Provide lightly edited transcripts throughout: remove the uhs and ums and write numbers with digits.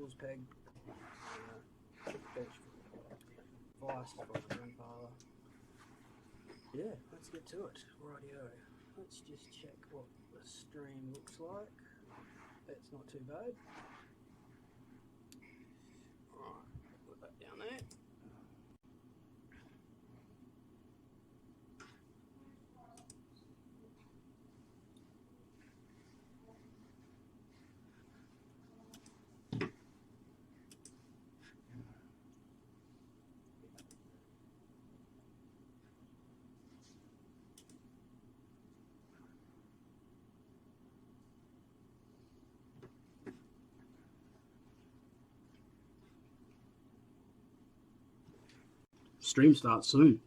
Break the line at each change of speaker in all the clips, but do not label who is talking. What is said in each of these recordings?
tools peg, bench vice from my grandfather. Yeah, let's get to it. Rightio. Let's just check what the stream looks like. It's not too bad. Alright, put that down there. Stream starts soon.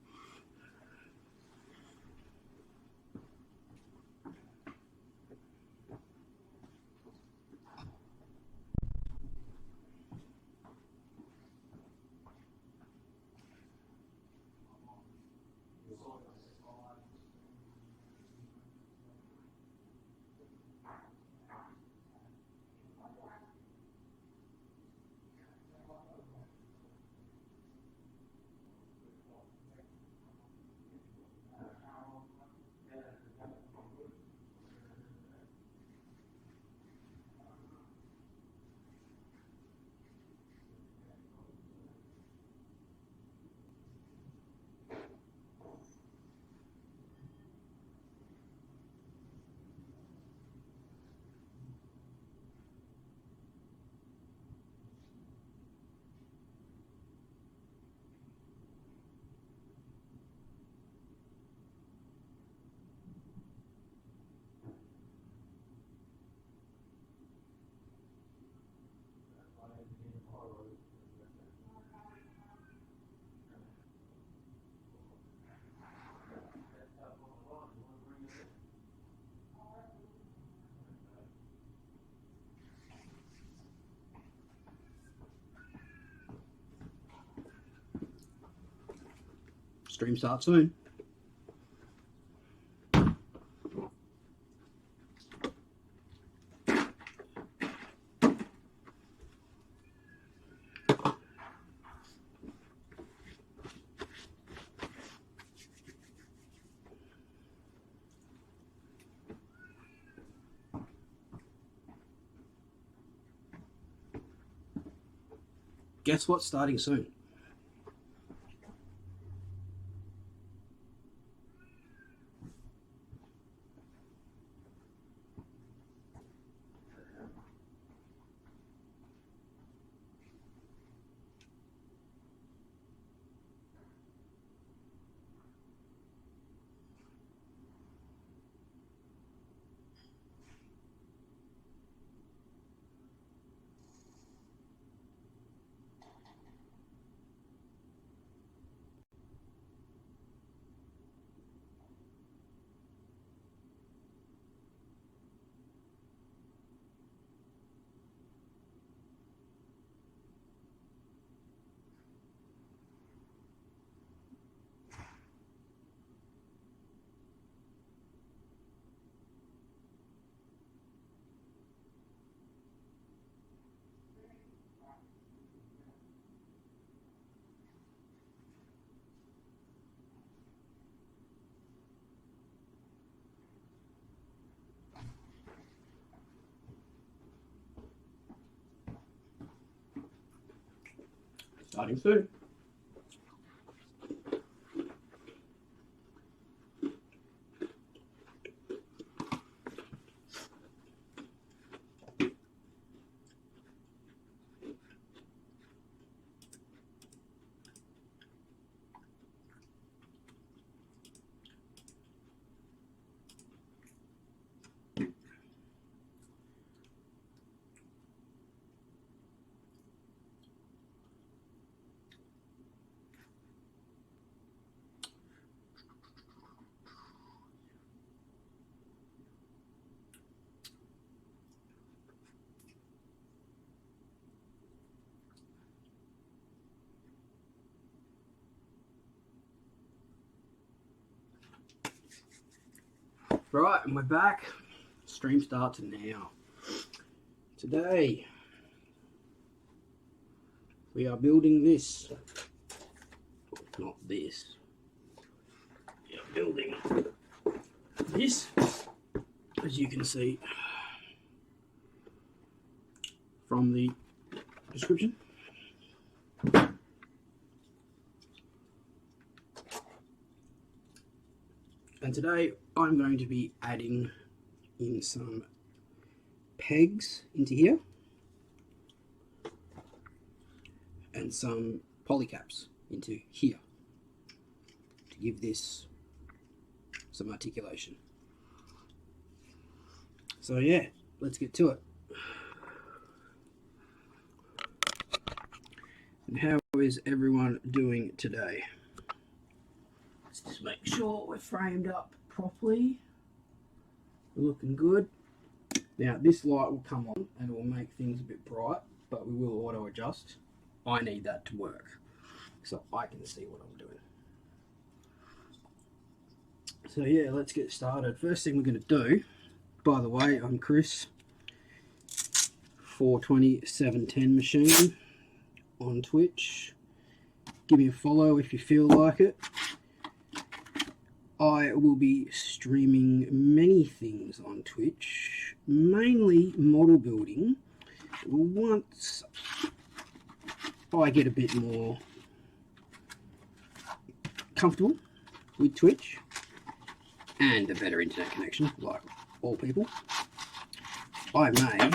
Stream starts soon. Guess what's starting soon? Starting soon. Right, and we're back. Stream starts now. Today, we are building this. Not this. We are building this, as you can see from the description. And today I'm going to be adding in some pegs into here and some polycaps into here to give this some articulation. So yeah, let's get to it. And how is everyone doing today? Let's just make sure we're framed up properly. We're looking good. Now this light will come on and it will make things a bit bright, but we will auto adjust. I need that to work so I can see what I'm doing. So yeah, let's get started. First thing we're going to do, by the way, I'm Chris, 420-710 machine on Twitch. Give me a follow if you feel like it. I will be streaming many things on Twitch, mainly model building. Once I get a bit more comfortable with Twitch and a better internet connection, like all people, I may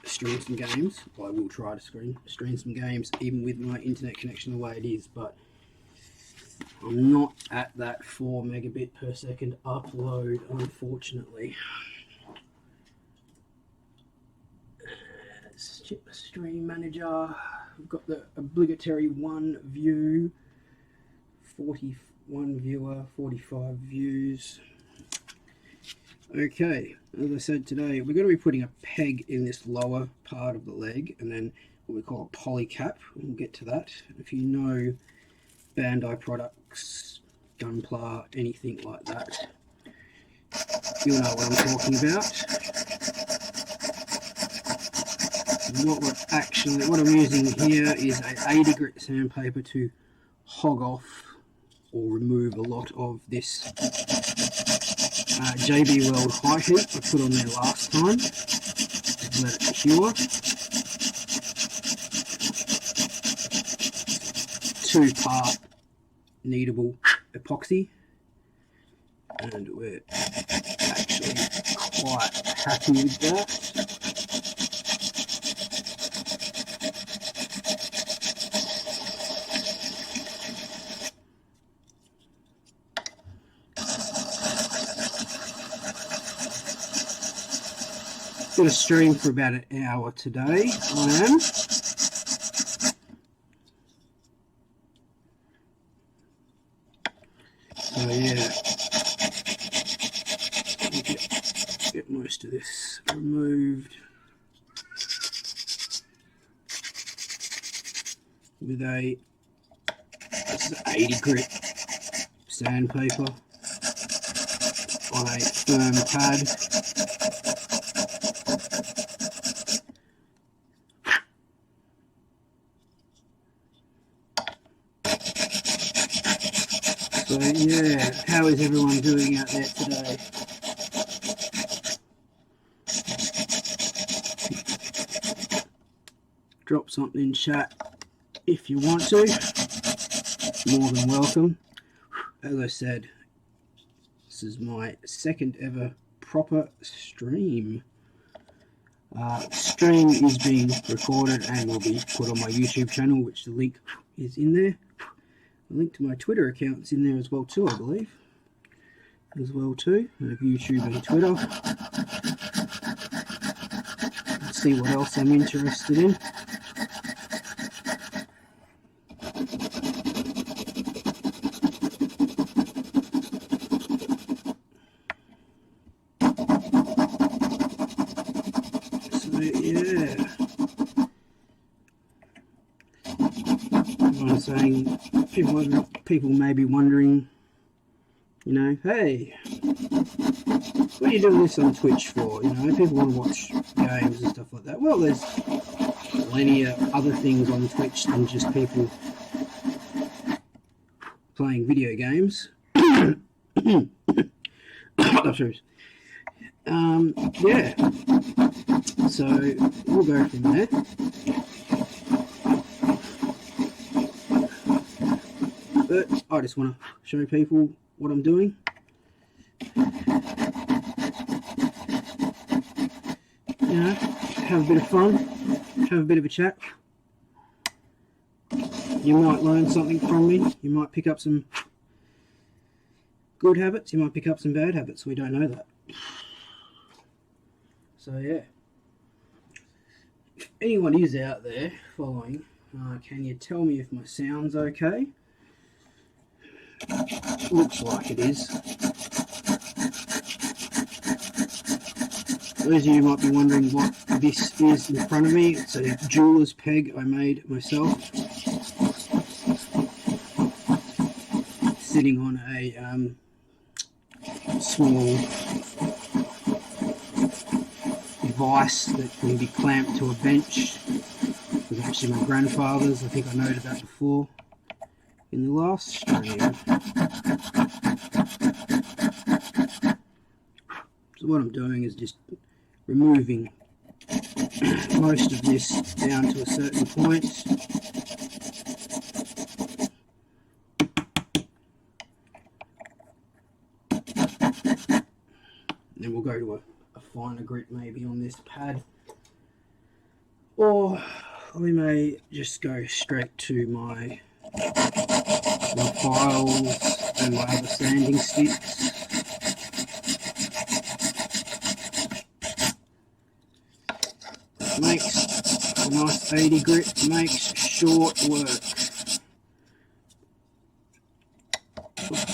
stream some games. I will try to stream some games even with my internet connection the way it is, but I'm not at that 4 megabit per second upload, unfortunately. Stream manager, we've got the obligatory one view, 41 viewer, 45 views. Okay, as I said today, we're going to be putting a peg in this lower part of the leg and then what we call a polycap. We'll get to that. If you know Bandai products, Gunpla, anything like that, you'll know what I'm talking about. What I'm using here is a 80 grit sandpaper to hog off or remove a lot of this JB Weld high heat I put on there last time. Let it cure. 2-part kneadable epoxy, and we're actually quite happy with that. Going to stream for about an hour today. I am. So yeah, get most of this removed with a 80 grit sandpaper on a firm pad. So yeah, how is everyone doing out there today? Drop something in chat if you want to. More than welcome. As I said, this is my second ever proper stream. Stream is being recorded and will be put on my YouTube channel, which the link is in there. The link to my Twitter account's in there as well too, I believe. As well too. I have YouTube and Twitter. Let's see what else I'm interested in. So yeah. Everyone's saying, people may be wondering, you know, hey, what are you doing this on Twitch for? You know, people want to watch games and stuff like that. Well, there's a any other things on Twitch than just people playing video games. Yeah, so we'll go from there. But I just want to show people what I'm doing. You know, have a bit of fun, have a bit of a chat. You might learn something from me. You might pick up some good habits. You might pick up some bad habits. We don't know that. So yeah. If anyone is out there following, can you tell me if my sound's okay? Looks like it is. Those of you might be wondering what this is in front of me. It's a jeweler's peg I made myself. Sitting on a small device that can be clamped to a bench. It was actually my grandfather's. I think I noted that before in the last stream. So what I'm doing is just removing most of this down to a certain point. Then we'll go to a finer grit maybe on this pad, or we may just go straight to my files and my other sanding sticks. Makes a nice 80 grit, makes short work.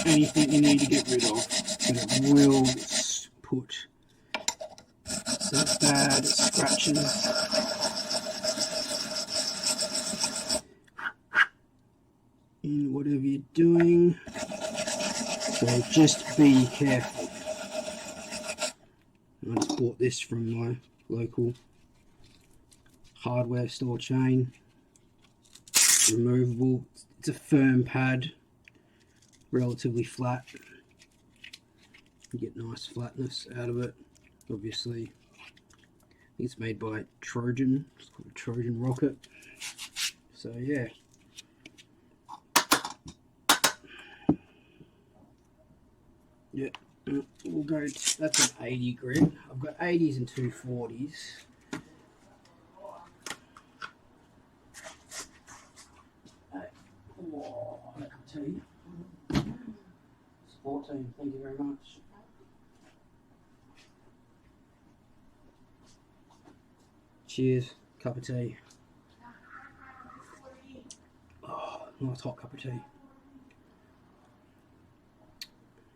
Anything you need to get rid of, but it will put some bad scratches in whatever you're doing, so just be careful. I just bought this from my local hardware store chain. Removable. It's a firm pad, relatively flat. You get nice flatness out of it. Obviously, it's made by Trojan. It's called a Trojan rocket. So yeah. Yeah, we'll go. That's an 80 grit. I've got 80s and 240s. Oh, I can tell you. It's 14. Thank you very much. Cheers. Cup of tea. Oh, nice hot cup of tea.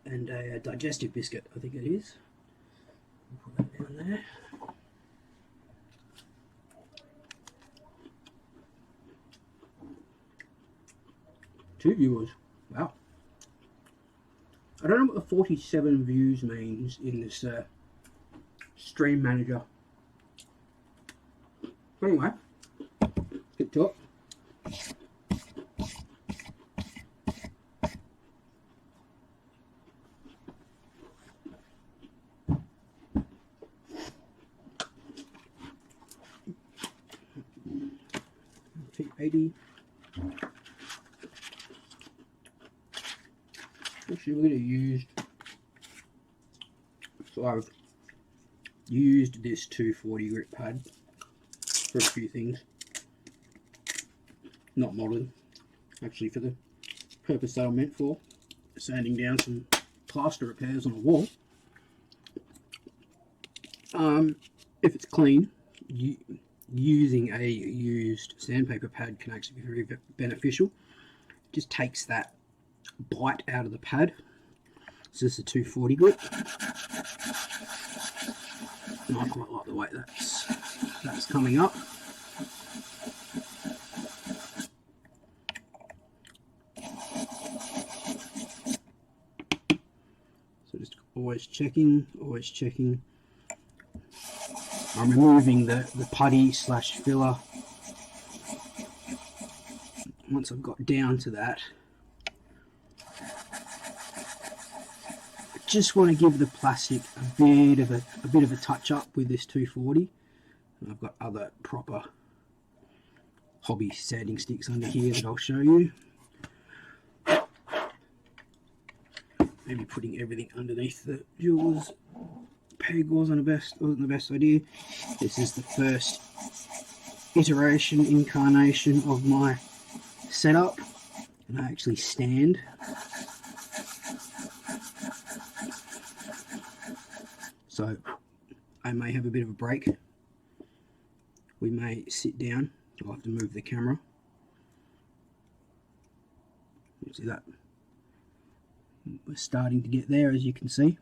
And a digestive biscuit, I think it is. I'll put that down there. Two viewers. Wow. I don't know what the 47 views means in this stream manager. Anyway, get to it. T80. Actually, we're going to use. So I've used this 240 grit pad for a few things. Not modern, actually, for the purpose they were meant for. Sanding down some plaster repairs on a wall. If it's clean, using a used sandpaper pad can actually be very beneficial. It just takes that bite out of the pad. So this is a 240 grit. And I quite like the way that's coming up. So just always checking, always checking. I'm removing the putty slash filler once I've got down to that, I just want to give the plastic a bit of a touch up with this 240. And I've got other proper hobby sanding sticks under here that I'll show you. Maybe putting everything underneath the jewels peg wasn't the best idea. This is the first incarnation of my setup, and I actually stand. So I may have a bit of a break. We may sit down. I'll have to move the camera. You see that? We're starting to get there, as you can see.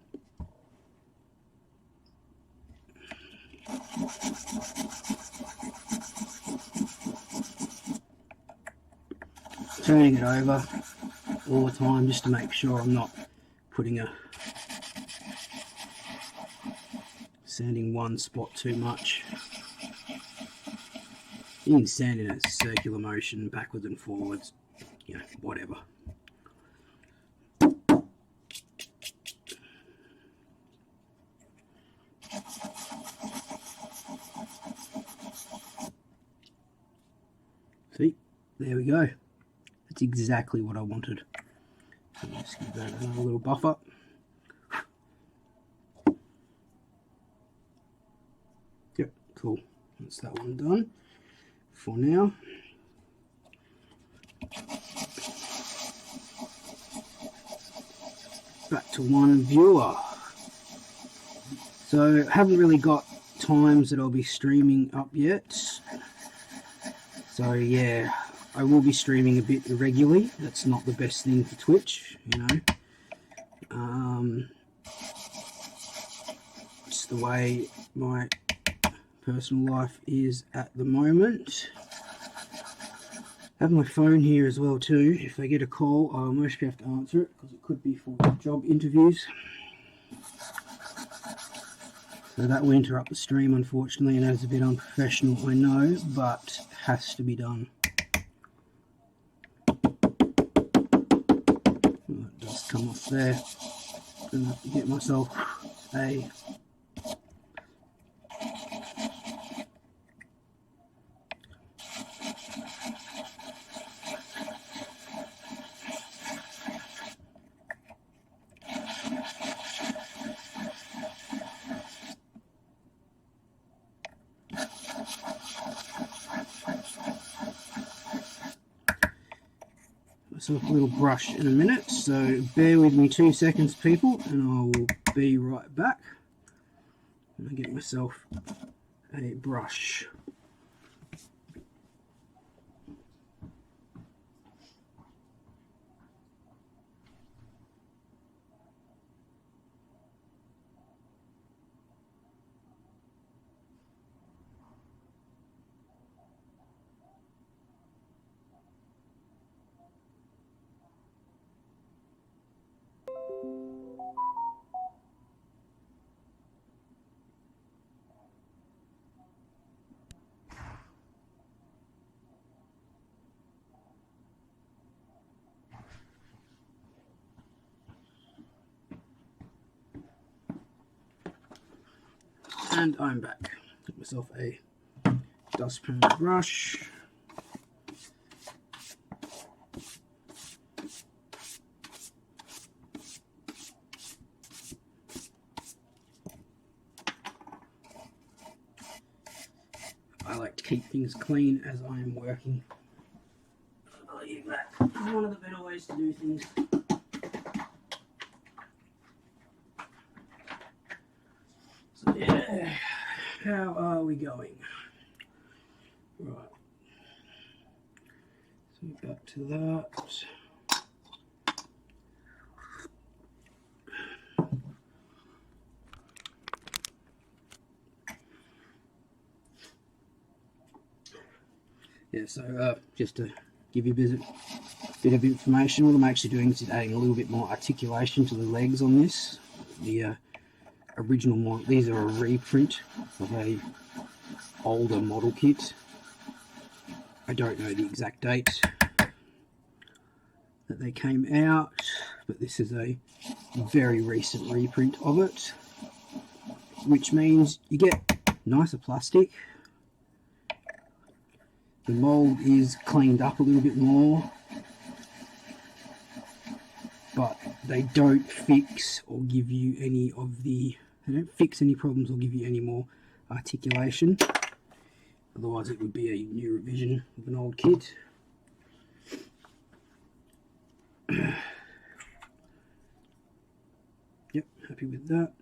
Turning it over all the time just to make sure I'm not sanding one spot too much. You can sand in a circular motion, backwards and forwards, you know, whatever. See, there we go. That's exactly what I wanted. So let's give that another little buff up. Yep, cool. That's that one done for now. Back to one viewer. So haven't really got times that I'll be streaming up yet. So yeah, I will be streaming a bit irregularly. That's not the best thing for Twitch, you know. It's the way my personal life is at the moment. I have my phone here as well too. If I get a call, I'll mostly have to answer it because it could be for job interviews. So that will interrupt the stream, unfortunately, and that is a bit unprofessional, I know, but has to be done. Oh, it does come off there. Gonna have to get myself a a little brush in a minute, so bear with me 2 seconds, people, and I will be right back. And I get myself a brush. And I'm back. Get myself a dustpan brush. I like to keep things clean as I am working. I believe that is one of the better ways to do things. So yeah, how are we going? Right. So back to that. Yeah, so just to give you a bit of information, what I'm actually doing is adding a little bit more articulation to the legs on this. The original model, these are a reprint of a older model kit. I don't know the exact date, that they came out, but this is a very recent reprint of it, which means you get nicer plastic. The mould is cleaned up a little bit more, but they don't fix or give you any of the, they don't fix any problems or give you any more articulation. Otherwise it would be a new revision of an old kit. Yep, happy with that.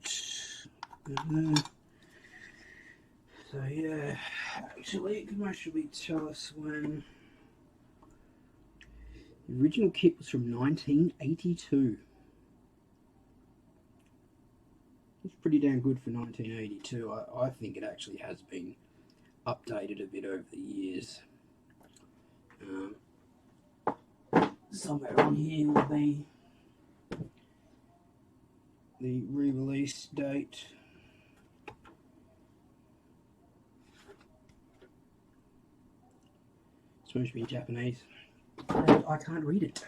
So yeah, actually it can actually tell us when the original kit was from 1982. It's pretty damn good for 1982. I think it actually has been updated a bit over the years. Somewhere on here will be the re-release date. It's supposed to be in Japanese, and I can't read it.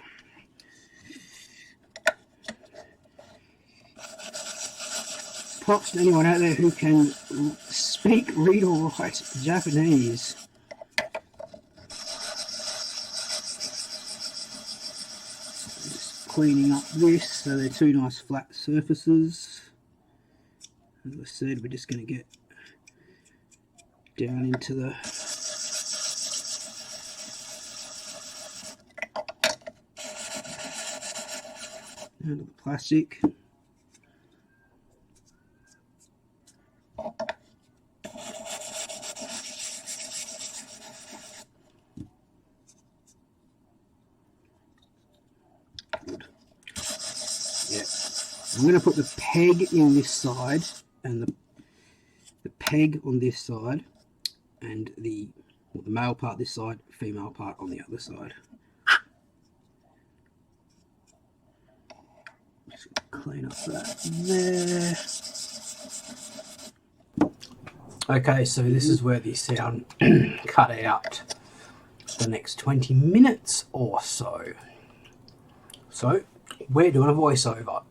Props to anyone out there who can speak, read or write Japanese. Just cleaning up this, so they're two nice flat surfaces. As I said, we're just going to get down into the plastic. Yeah, I'm going to put the peg in this side and the peg on this side, and the male part this side, female part on the other side. Just clean up that there. Okay, so this is where the sound cut out for the next 20 minutes or so. So we're doing a voiceover.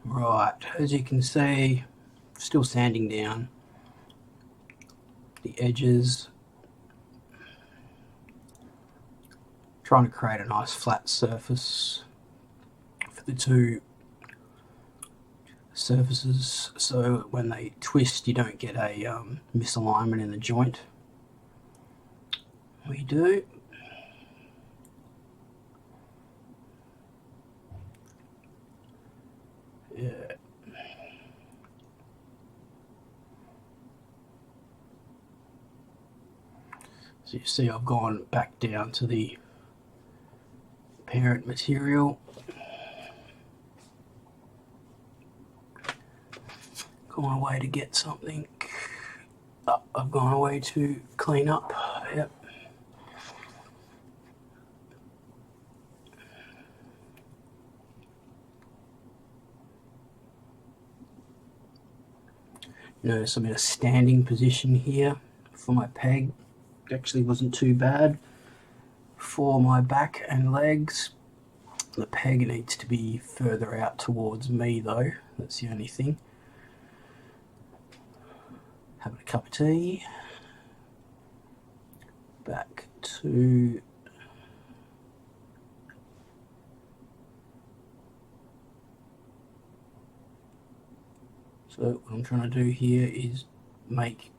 Right, as you can see, still sanding down the edges, trying to create a nice flat surface for the two surfaces, so when they twist you don't get a misalignment in the joint. We do. Yeah. So you see I've gone back down to the parent material. Gone away to get something. Oh, I've gone away to clean up. Yep. Notice I'm in a standing position here for my peg. Actually wasn't too bad. For my back and legs, the peg needs to be further out towards me though. That's the only thing. Having a cup of tea. Back to so what I'm trying to do here is make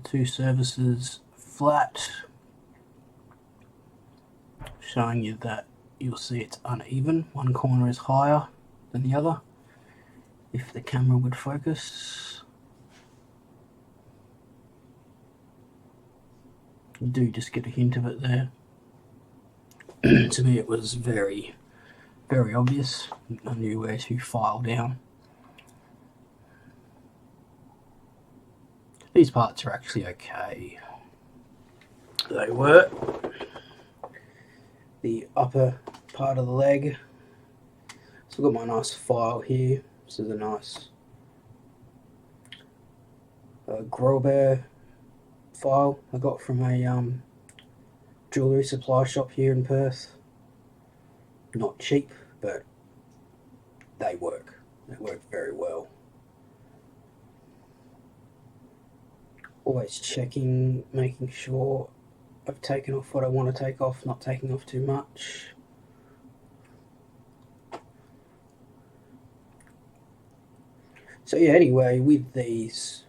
the two surfaces flat, showing you that you'll see it's uneven. One corner is higher than the other, if the camera would focus. You do just get a hint of it there. To me it was very, very obvious. I knew where to file down. These parts are actually okay. They were. The upper part of the leg. So I've got my nice file here. This is a nice Glaug file I got from a jewellery supply shop here in Perth. Not cheap, but they work. They work very well. Always checking, making sure I've taken off what I want to take off, not taking off too much. So yeah, anyway, with these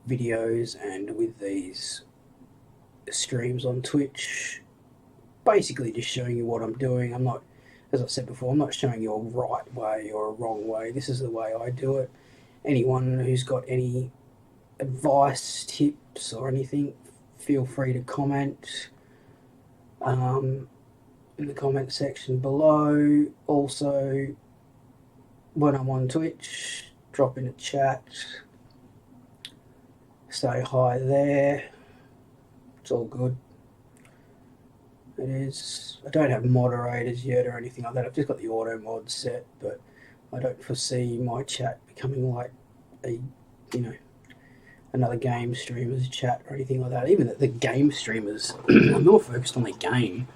videos and with these streams on Twitch, basically just showing you what I'm doing. I'm not, as I said before, I'm not showing you a right way or a wrong way. This is the way I do it. Anyone who's got any advice, tips or anything, feel free to comment in the comment section below. Also, when I'm on Twitch, drop in a chat, say hi there. It's all good. It is. I don't have moderators yet or anything like that. I've just got the auto mod set, but I don't foresee my chat becoming like a, another game streamer's chat or anything like that. Even the game streamers are more focused on the game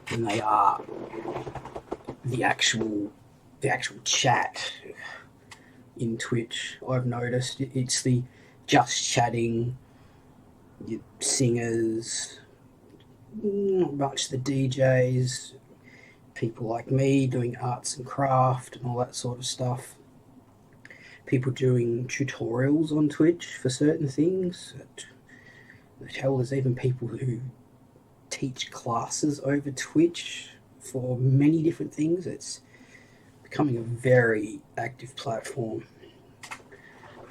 than they are the actual chat in Twitch. I've noticed it's the just chatting, singers, not much the DJs, people like me doing arts and craft and all that sort of stuff. People doing tutorials on Twitch for certain things. Hell, there's even people who teach classes over Twitch for many different things. It's becoming a very active platform.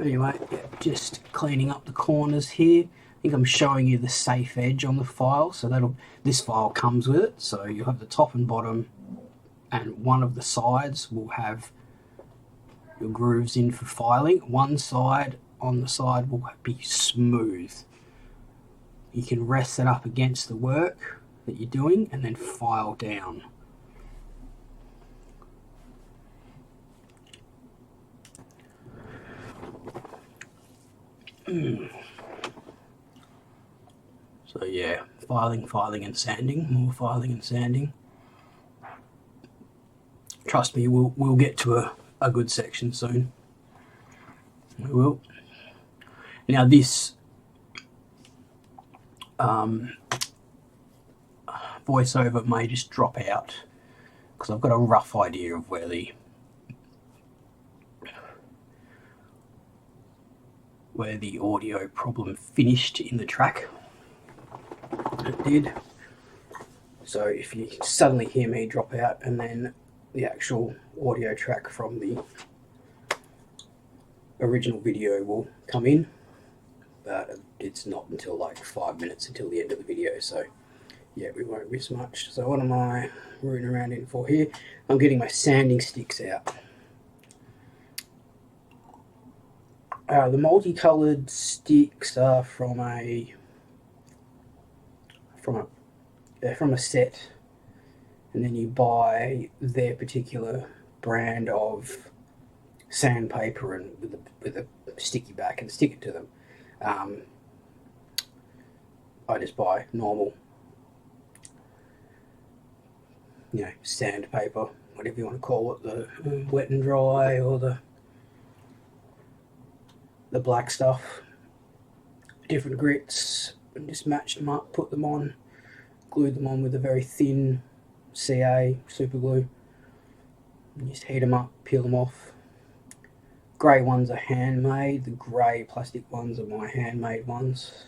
Anyway, yeah, just cleaning up the corners here. I think I'm showing you the safe edge on the file, so this file comes with it. So you have the top and bottom, and one of the sides will have your grooves in for filing. One side on the side will be smooth. You can rest it up against the work that you're doing and then file down. So yeah, filing and sanding, more filing and sanding. Trust me, we'll get to a good section soon. We will. Now this voiceover may just drop out because I've got a rough idea of where the audio problem finished in the track. It did. So if you suddenly hear me drop out and then the actual audio track from the original video will come in, but it's not until like 5 minutes until the end of the video, so yeah, we won't miss much. So what am I rooting around in for here? I'm getting my sanding sticks out. The multicolored sticks are from a set, and then you buy their particular brand of sandpaper and with a sticky back and stick it to them. I just buy normal, sandpaper, whatever you want to call it, the wet and dry or the black stuff, different grits, and just match them up, put them on, glue them on with a very thin CA super glue, and just heat them up, peel them off. Grey ones are handmade, the grey plastic ones are my handmade ones.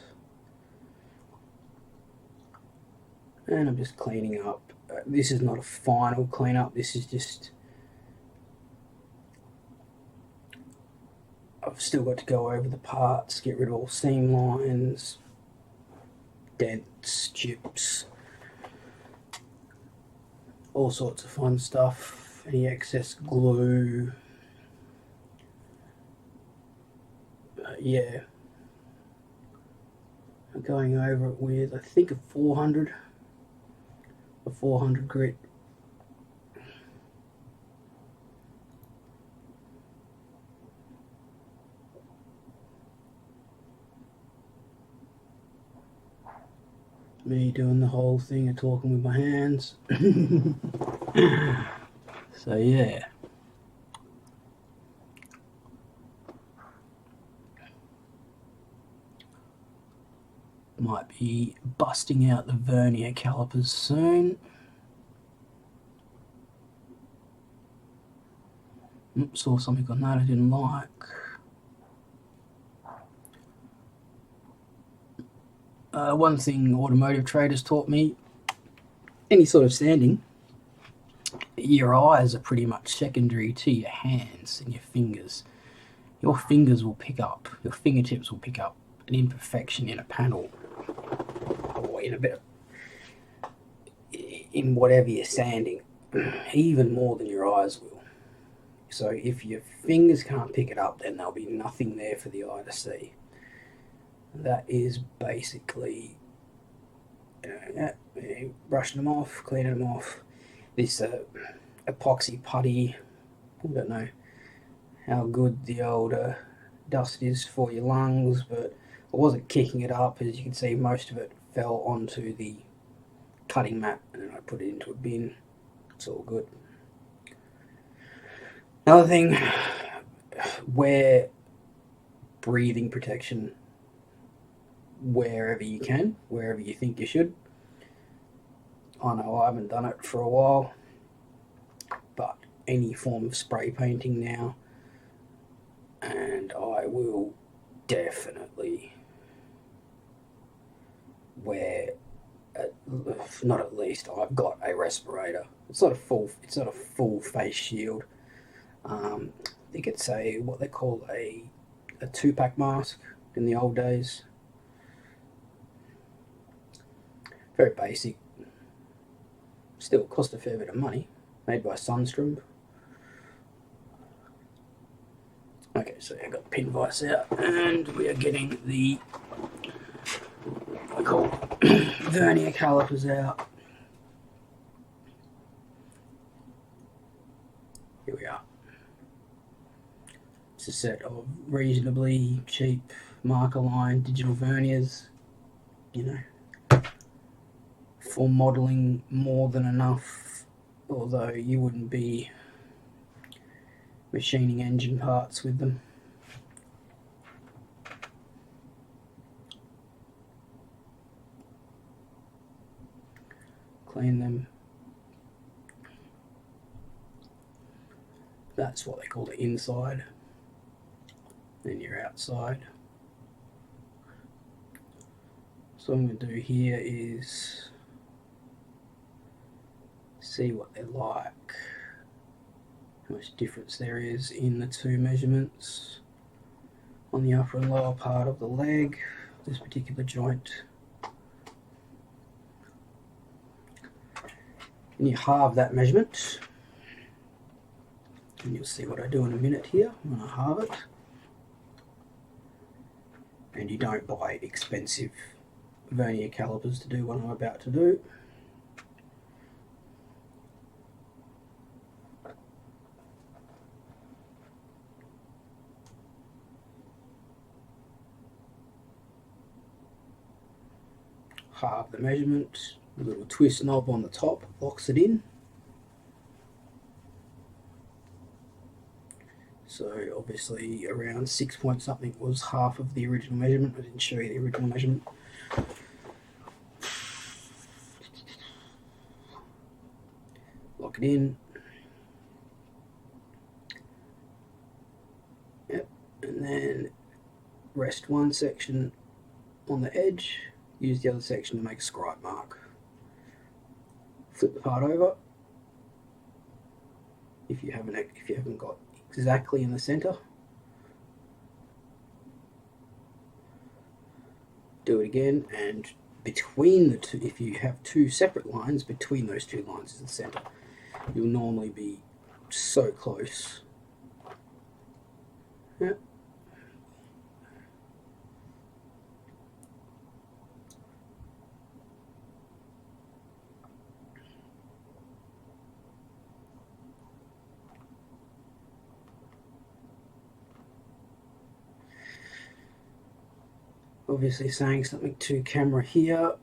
And I'm just cleaning up. This is not a final cleanup, this is just, I've still got to go over the parts, get rid of all seam lines, dents, chips, all sorts of fun stuff, any excess glue. Yeah, I'm going over it with, I think, a 400 grit. Me doing the whole thing of talking with my hands. So yeah. Might be busting out the vernier calipers soon. Saw something on that I didn't like. One thing automotive traders taught me, any sort of sanding, your eyes are pretty much secondary to your hands and your fingers. Your fingers will pick up, your fingertips will pick up an imperfection in a panel or in whatever you're sanding, even more than your eyes will. So if your fingers can't pick it up, then there'll be nothing there for the eye to see. That is basically brushing them off, cleaning them off. This epoxy putty, I don't know how good the old dust is for your lungs, but I wasn't kicking it up. As you can see, most of it fell onto the cutting mat, and then I put it into a bin. It's all good. Another thing, wear breathing protection wherever you can, wherever you think you should. I know I haven't done it for a while, but any form of spray painting now, and I will definitely wear, not at least, I've got a respirator. It's not a full face shield. I think it's what they call a 2-pack mask in the old days. Very basic. Still cost a fair bit of money. Made by Sunstrom. Okay, so I've got the pin vise out, and we are getting the vernier calipers out. Here we are. It's a set of reasonably cheap marker line digital verniers, you know, for modelling more than enough, although you wouldn't be machining engine parts with them. Clean them. That's what they call the inside. Then your outside. So what I'm going to do here is see what they're like, how much difference there is in the two measurements on the upper and lower part of the leg, this particular joint. And you halve that measurement, and you'll see what I do in a minute here when I halve it. And you don't buy expensive vernier calipers to do what I'm about to do. Halve the measurement, a little twist knob on the top locks it in. So obviously around 6 point something was half of the original measurement. I didn't show you the original measurement. Lock it in. Yep, and then rest one section on the edge. Use the other section to make a scribe mark. Flip the part over. If you haven't got exactly in the center, do it again, and between the two, if you have two separate lines, between those two lines is the center. You'll normally be so close. Yep. Obviously saying something to camera here.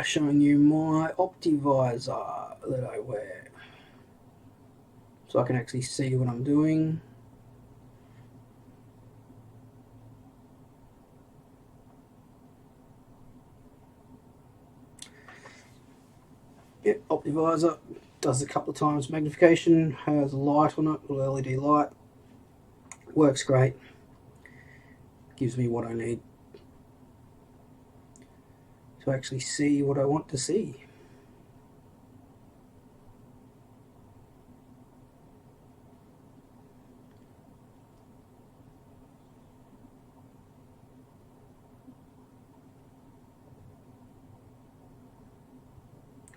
Showing you my Optivisor that I wear, so I can actually see what I'm doing. Yep, Optivisor does a couple of times magnification, has a light on it, a little LED light, works great, gives me what I need to actually see what I want to see.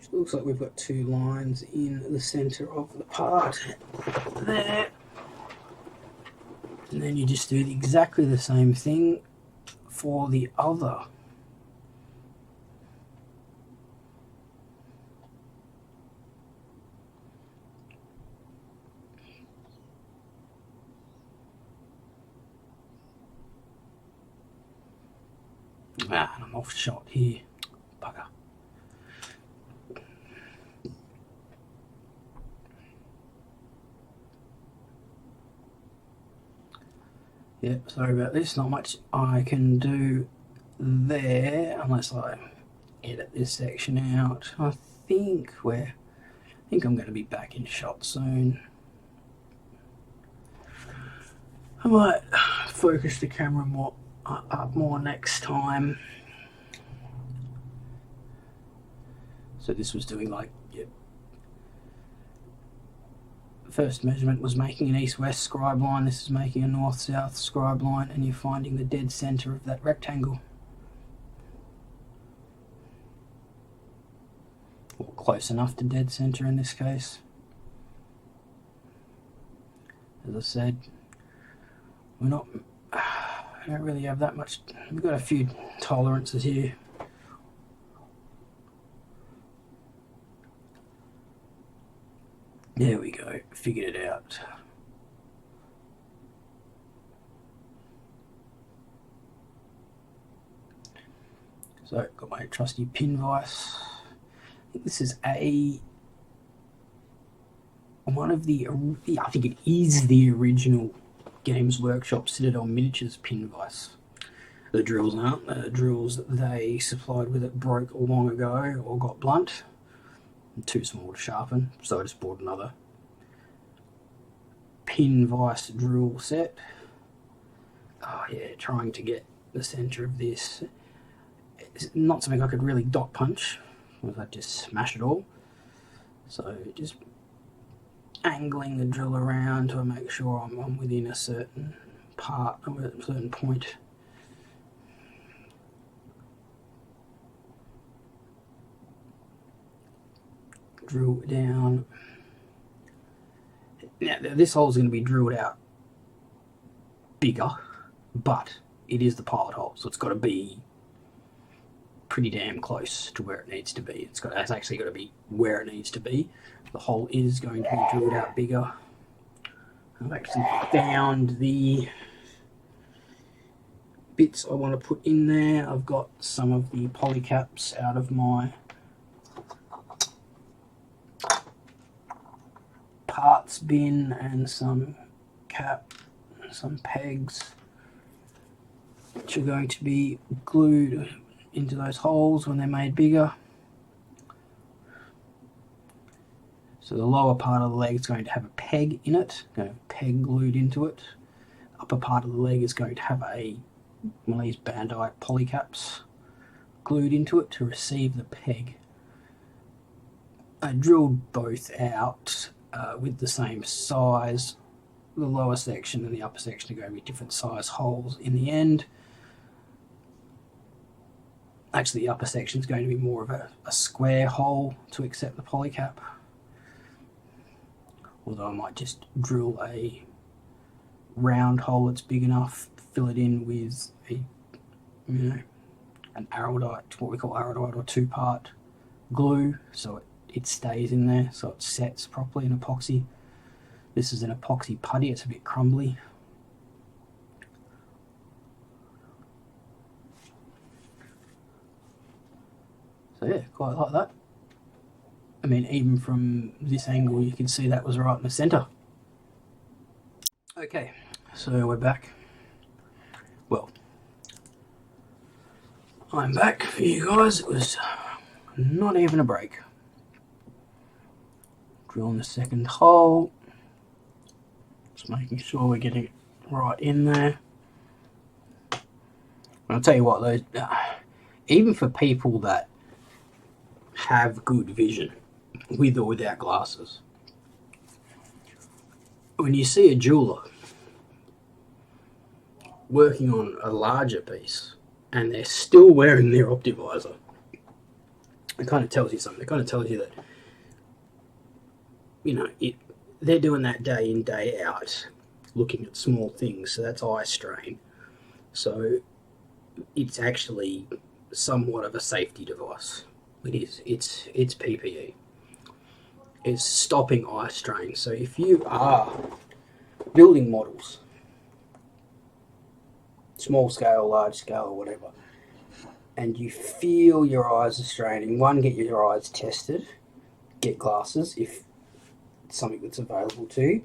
So it looks like we've got two lines in the centre of the part there. And then you just do exactly the same thing for the other. Ah, I'm off shot here. Bugger. Yep, sorry about this. Not much I can do there unless I edit this section out. I think I'm going to be back in shot soon. I might focus the camera more next time. So this was doing like, yep. First measurement was making an east-west scribe line. This is making a north-south scribe line, and you're finding the dead center of that rectangle. Or close enough to dead center in this case. As I said, I don't really have that much. We've got a few tolerances here. There we go, figured it out. So, got my trusty pin vise. I think this is one of the, I think it is the original Games Workshop Citadel Miniatures pin vise. The drills aren't. The drills that they supplied with it broke long ago or got blunt. Too small to sharpen, so I just bought another pin vise drill set. Oh yeah, trying to get the center of this. It's not something I could really dot punch, because I'd just smash it all. So just angling the drill around to make sure I'm within a certain part, or a certain point. Drill down. Now this hole is going to be drilled out bigger, but it is the pilot hole, so it's got to be pretty damn close to where it needs to be. It's actually got to be where it needs to be. The hole is going to be drilled out bigger. I've actually found the bits I want to put in there. I've got some of the polycaps out of my parts bin and some pegs which are going to be glued into those holes when they're made bigger. So the lower part of the leg is going to have a peg in it, going to have a peg glued into it. The upper part of the leg is going to have one of these bandite polycaps glued into it to receive the peg. I drilled both out with the same size. The lower section and the upper section are going to be different size holes in the end. Actually, the upper section is going to be more of a square hole to accept the polycap. Although I might just drill a round hole that's big enough, fill it in with an araldite, what we call araldite, or two-part glue, so it stays in there, so it sets properly in epoxy. This is an epoxy putty, it's a bit crumbly. So yeah, quite like that. I mean, even from this angle, you can see that was right in the centre. Okay, so we're back. Well, I'm back for you guys. It was not even a break. Drilling the second hole. Just making sure we're getting it right in there. I'll tell you what, those even for people that have good vision, with or without glasses, when you see a jeweler working on a larger piece and they're still wearing their optivisor, it kind of tells you something. It kind of tells you that, you know, they're doing that day in, day out, looking at small things. So that's eye strain. So it's actually somewhat of a safety device. It is. It's PPE. It's stopping eye strain. So if you are building models, small scale, large scale, or whatever, and you feel your eyes are straining, one, get your eyes tested, get glasses if it's something that's available to you.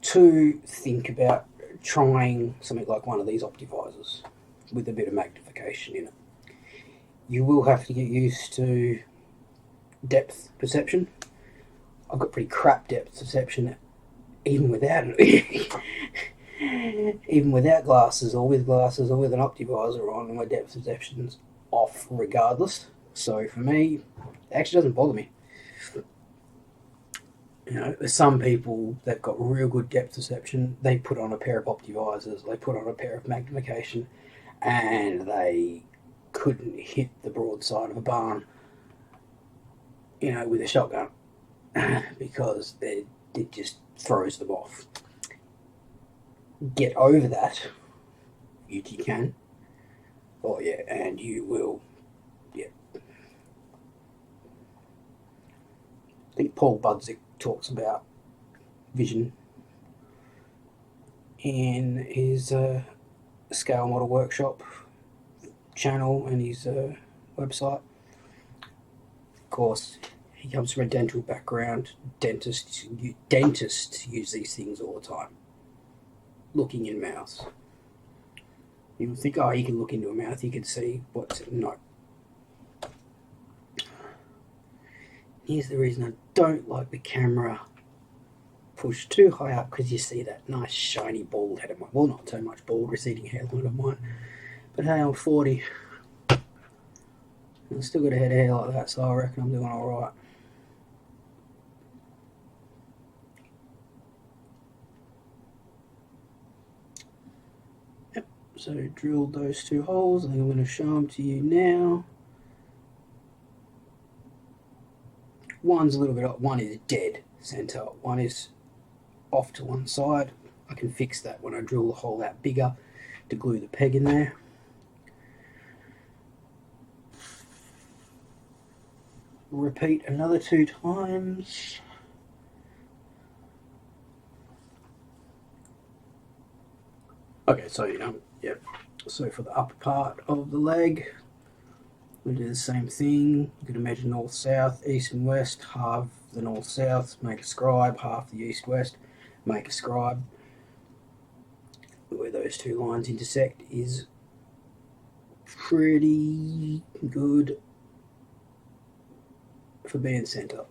Two, think about trying something like one of these optivisors with a bit of magnification in it. You will have to get used to depth perception. I've got pretty crap depth perception even without it. Even without glasses or with glasses or with an optivisor on, my depth perception's off regardless. So for me, it actually doesn't bother me. You know, there's some people that got real good depth perception. They put on a pair of optivisors, they put on a pair of magnification, and they couldn't hit the broadside of a barn, you know, with a shotgun because it just throws them off. Get over that if you can. Oh yeah, and you will. Yeah. I think Paul Budzik talks about vision in his scale model workshop channel and his website. Of course, he comes from a dental background. Dentists use these things all the time. Looking in mouths. You would think, oh, you can look into a mouth, you can see what's it. No. Here's the reason I don't like the camera pushed too high up, because you see that nice shiny bald head of mine. Well, not so much bald, receding hairline of mine. But hey, I'm 40. I've still got a head of hair like that, so I reckon I'm doing alright. Yep, so drilled those two holes. I think I'm going to show them to you now. One's a little bit up, one is dead center, one is off to one side. I can fix that when I drill the hole out bigger to glue the peg in there. Repeat another 2 times. Okay, so yeah. So for the upper part of the leg, we do the same thing. You can measure north, south, east and west. Half the north, south, make a scribe. Half the east, west, make a scribe. Where those two lines intersect is pretty good for being centre.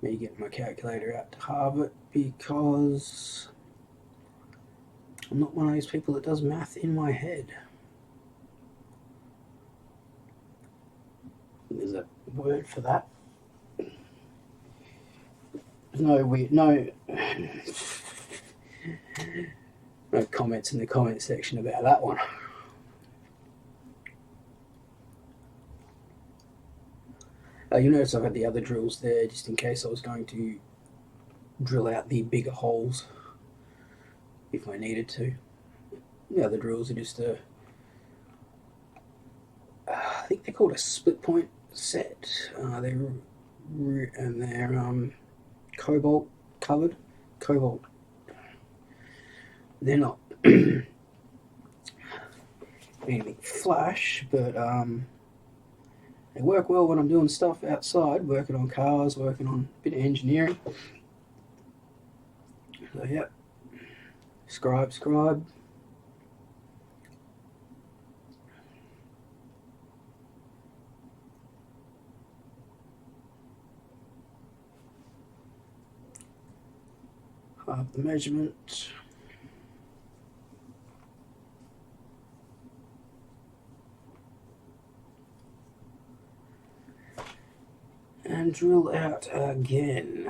Me getting my calculator out to halve it because I'm not one of those people that does math in my head. There's a word for that. There's no comments in the comment section about that one. You'll notice I've had the other drills there just in case I was going to drill out the bigger holes if I needed to. The other drills are just I think they're called a split point set. They're cobalt covered. Cobalt. they're not anything flash, but they work well when I'm doing stuff outside, working on cars, working on a bit of engineering. So yeah, scribe. The measurement. And drill out again.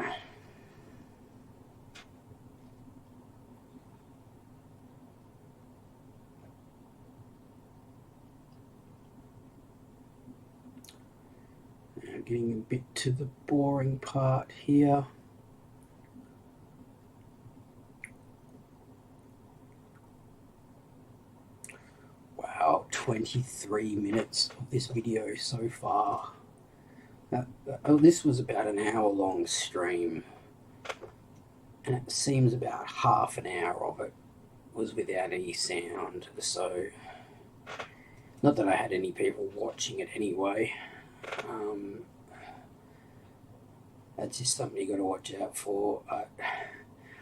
Now getting a bit to the boring part here. Wow, 23 minutes of this video so far. This was about an hour long stream, and it seems about half an hour of it was without any sound. So, not that I had any people watching it anyway. That's just something you got to watch out for.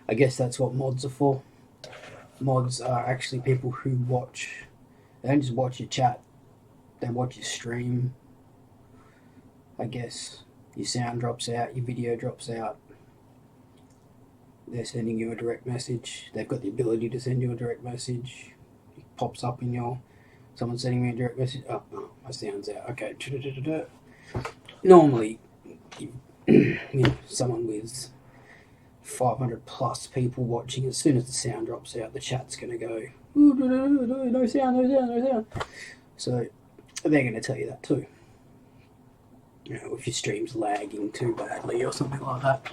I guess that's what mods are for. Mods are actually people who watch. They don't just watch your chat, they watch your stream. I guess your sound drops out, your video drops out. They're sending you a direct message. They've got the ability to send you a direct message. It pops up in your, someone's sending me a direct message. Oh, my sound's out. Okay. Normally, someone with 500 plus people watching, as soon as the sound drops out, the chat's going to go, no sound. So they're going to tell you that too. You know, if your stream's lagging too badly or something like that.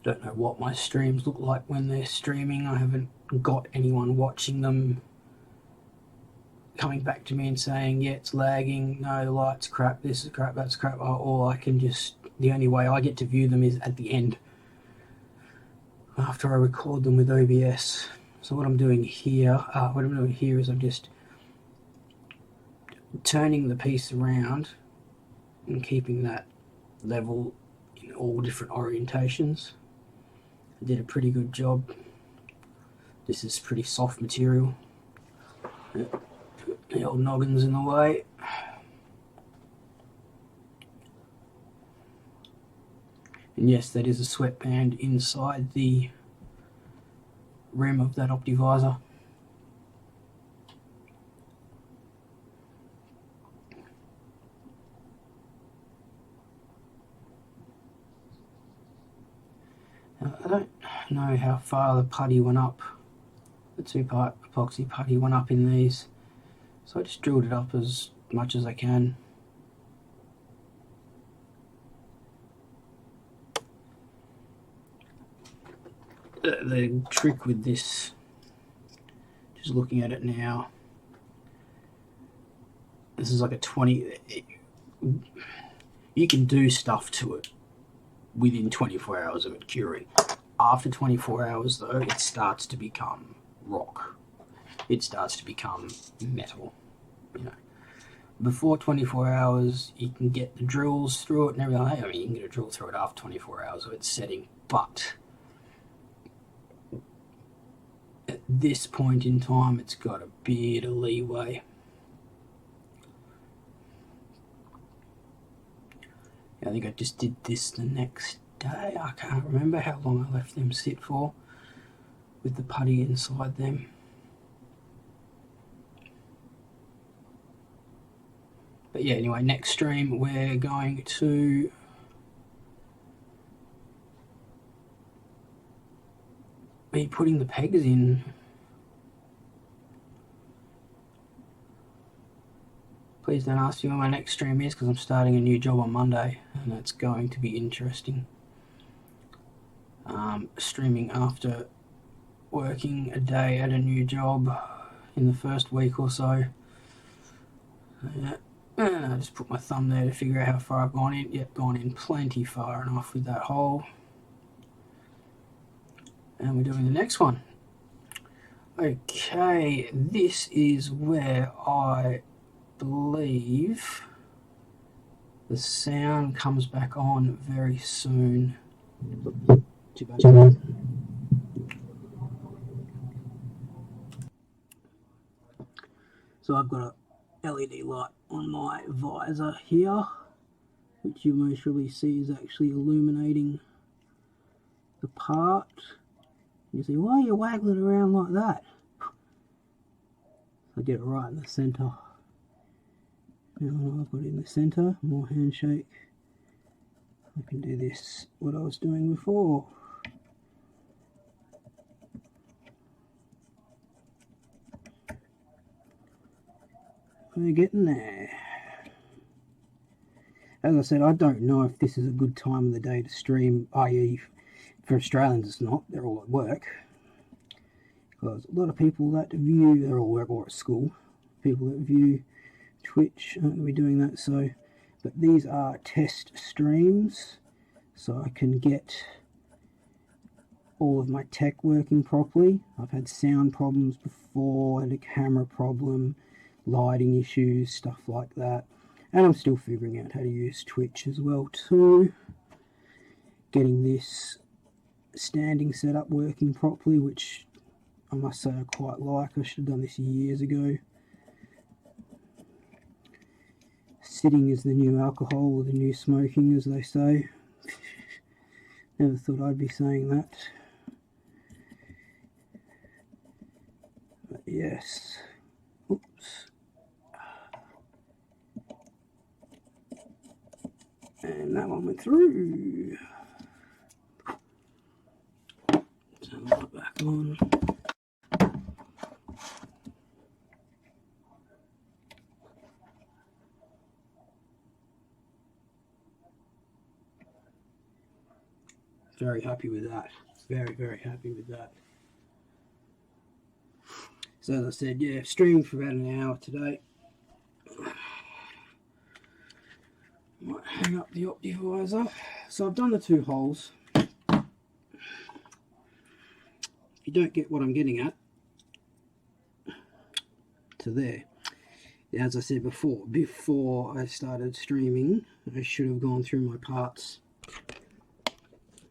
Don't know what my streams look like when they're streaming. I haven't got anyone watching them coming back to me and saying, yeah, it's lagging, no, the light's crap, this is crap, that's crap. Or I can just, the only way I get to view them is at the end, after I record them with OBS. So what I'm doing here, is I'm just turning the piece around and keeping that level in all different orientations. I did a pretty good job. This is pretty soft material. The old noggin's in the way. And yes, that is a sweatband inside the rim of that optivisor. Now, I don't know how far the putty went up. The two-part epoxy putty went up in these. So I just drilled it up as much as I can. The trick with this, just looking at it now, this is like a 20, you can do stuff to it within 24 hours of it curing. After 24 hours though, it starts to become rock. It starts to become metal, you know. Before 24 hours, you can get the drills through it and everything. I mean, you can get a drill through it after 24 hours of its setting, but at this point in time, it's got a bit of leeway. I think I just did this the next day. I can't remember how long I left them sit for with the putty inside them. But yeah, anyway, next stream we're going to be putting the pegs in. Please don't ask me when my next stream is, because I'm starting a new job on Monday and that's going to be interesting. Streaming after working a day at a new job, in the first week or so. Yeah. And I just put my thumb there to figure out how far I've gone in. Yep, gone in plenty far enough with that hole. And we're doing the next one. Okay, this is where I believe the sound comes back on very soon. Too bad. So I've got a LED light on my visor here, which you most probably see is actually illuminating the part. You see, why are you waggling around like that? I get it right in the centre. Now I've got it in the centre, more handshake. I can do this, what I was doing before. We're getting there. As I said, I don't know if this is a good time of the day to stream, i.e. for Australians it's not, they're all at work. Because a lot of people that view, they're all work or at school, people that view Twitch aren't going to be doing that, so, but these are test streams, so I can get all of my tech working properly. I've had sound problems before, had a camera problem, lighting issues, stuff like that, and I'm still figuring out how to use Twitch as well too. Getting this standing setup working properly, which I must say I quite like. I should have done this years ago. Sitting is the new alcohol, or the new smoking, as they say. Never thought I'd be saying that. But yes. Oops. And that one went through. Turn the light back on. Very happy with that. Very, very happy with that. So as I said, yeah, streamed for about an hour today. Might hang up the optivisor. So I've done the 2 holes. If you don't get what I'm getting at, to there. As I said before I started streaming, I should have gone through my parts.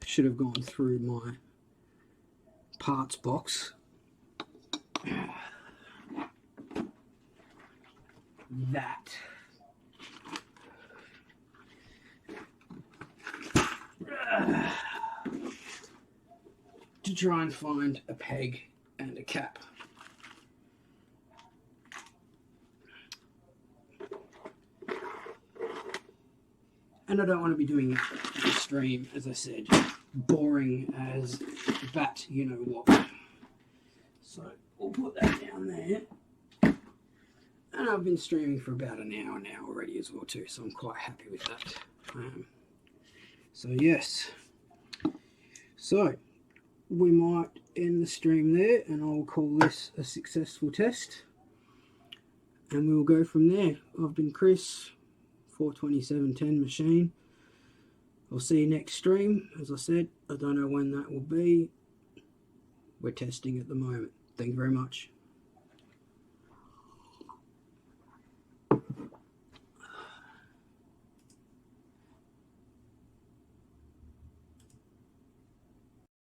Should have gone through my parts box. That. To try and find a peg and a cap. And I don't want to be doing that in the stream, as I said, boring as bat, you know what. So we'll put that down there. And I've been streaming for about an hour now already as well too, so I'm quite happy with that. So yes. So we might end the stream there, and I'll call this a successful test. And we'll go from there. I've been Chris, 42710 machine. I'll see you next stream. As I said, I don't know when that will be. We're testing at the moment. Thank you very much.